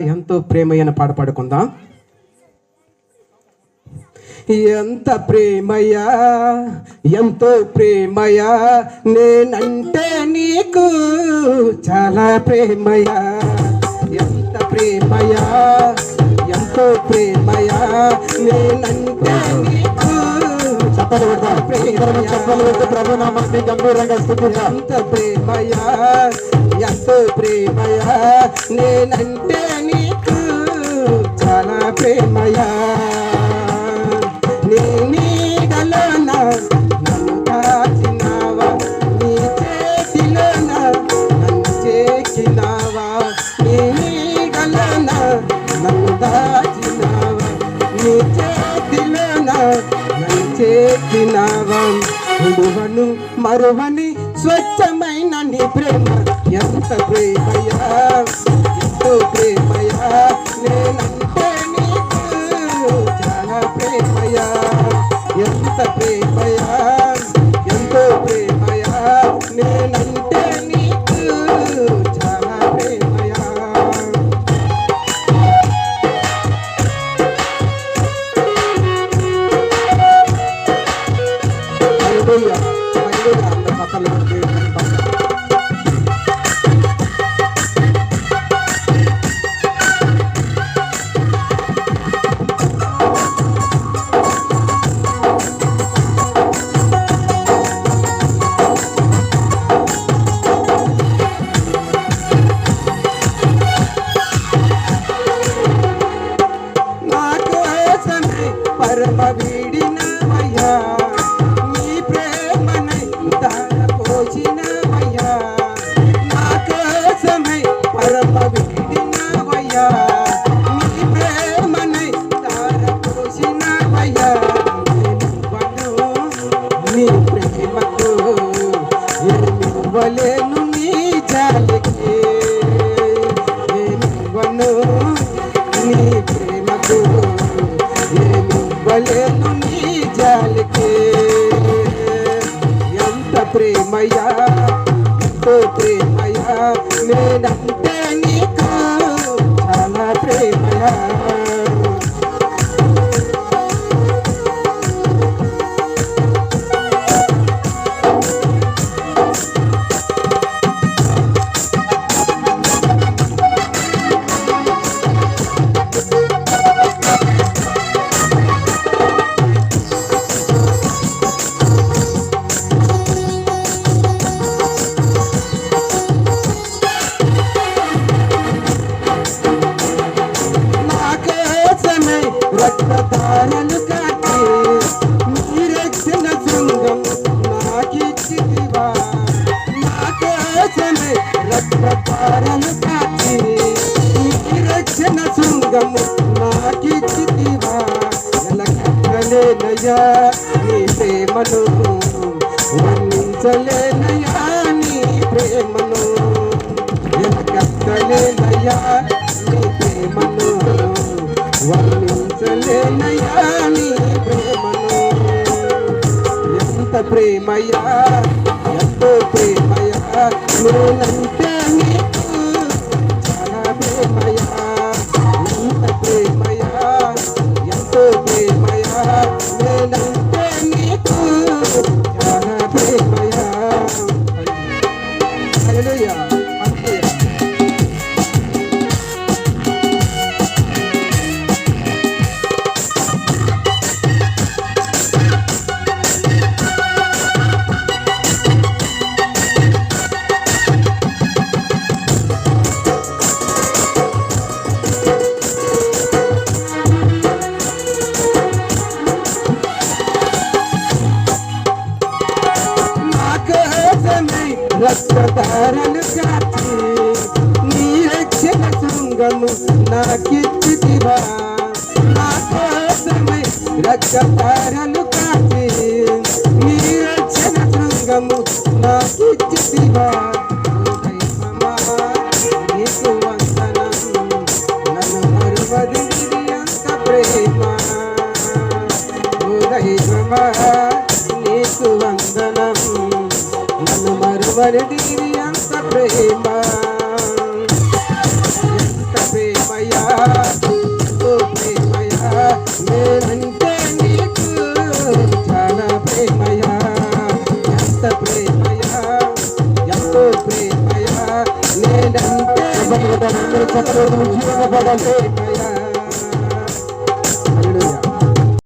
ఎంతో ప్రేమయ్యన పాట పాడుకుందాం. ఎంత ప్రేమయ్యా, ఎంతో ప్రేమయ్యా, నేనంటే నీకు చాలా ప్రేమయ్యా. ఎంత ప్రేమయ్యా, ఎంతో ప్రేమయ్యా, నేనంటే నీకు ప్రభు నామాన్ని గంభీరంగా స్తుతిద్దాం. ఎంత ప్రేమయ్యా, ఎంతో ప్రేమయ్యా, నేనంటే నీకు చాలా ప్రేమయ్యా. నీ నీడలోన నన్ను కాచినావా, నీ చేతిలోన నన్ను చేకినావా, నీ నీడలోన నన్ను దాచినావా, నీ చేతిలోన నన్ను చేకినావా. విడువను మరువని స్వచ్ఛమైన నీ ప్రేమ, ఎంత ప్రేమయ్యా, ఎంతో ప్రేమయ్యా, నేనంటే నీకు చాలా ప్రేమయ్యా. ఎంత ప్రేమయ్యా, ఎంతో ప్రేమయ్యా, నేనంటే నీకు చాలా ప్రేమయ్యా. హల్లెలూయా, హల్లెలూయా. అందరూ పక్కన పెట్టి పరమ వీడినమయ్యా, నీ ప్రేమనై దారపోసినమయ్యా. నా కోసమై పరమ వీడినమయ్యా, నీ ప్రేమనై దారపోసినమయ్యా. నీ ప్రేమకు ఏమివ్వలేను, నీ జాలికి ఏమివ్వను, నీ ప్రేమకు ఏమివ్వలేను, నీ జాలికి. ఎంత ప్రేమయ్యా, ఎంతో ప్రేమయ్యా, నేనంటే నీకు చాలా ప్రేమయ్యా. రక్తధారలు కాచి నీ రక్షణ శృంగం నాకిచ్చితివా. నా కోసమే రక్తధారలు కాచి నీ రక్షణ శృంగము నాకిచ్చితివా. ఎలకట్టలేనయ్యా నీ ప్రేమను, వర్ణించలేనయ్యా నీ ప్రేమను. ఎలకట్టలేనయ్యా నీ ప్రేమను, వర్ణించలేనయ్యా నీ ప్రేమను. ఎంత ప్రేమయ్యా, ఎంతో ప్రేమయ్యా, నేనంటే నీకు చాలా ప్రేమయ్యా. ఎంత ప్రేమయ్యా, ఎంతో ప్రేమయ్యా, నేనంటే నీకు చాలా ప్రేమయ్యా. హల్లెలూయా, హల్లెలూయా. రక్తధారలు కాచి నీ రక్షణ శృంగము నాకిచ్చితివా. నా కోసమై రక్తధారలు కాచి నీ రక్షణ శృంగము నాకిచ్చితివా. నీకు వందనం, నన్ను మరువది అంత ప్రేమ. ఓ దైవమా, నీకు వందనం, నన్ను మరువది అంత ప్రేమ. ఎంత ప్రేమ ప్రేమయా ఎంతో ప్రేమయా నేనంటే నీకు చాలా ప్రేమయా ఎంత ప్రేమయా ఎంతో ప్రేమయా నేనంటే అందరూ చక్కగా ఉద్యోగ పడాలి.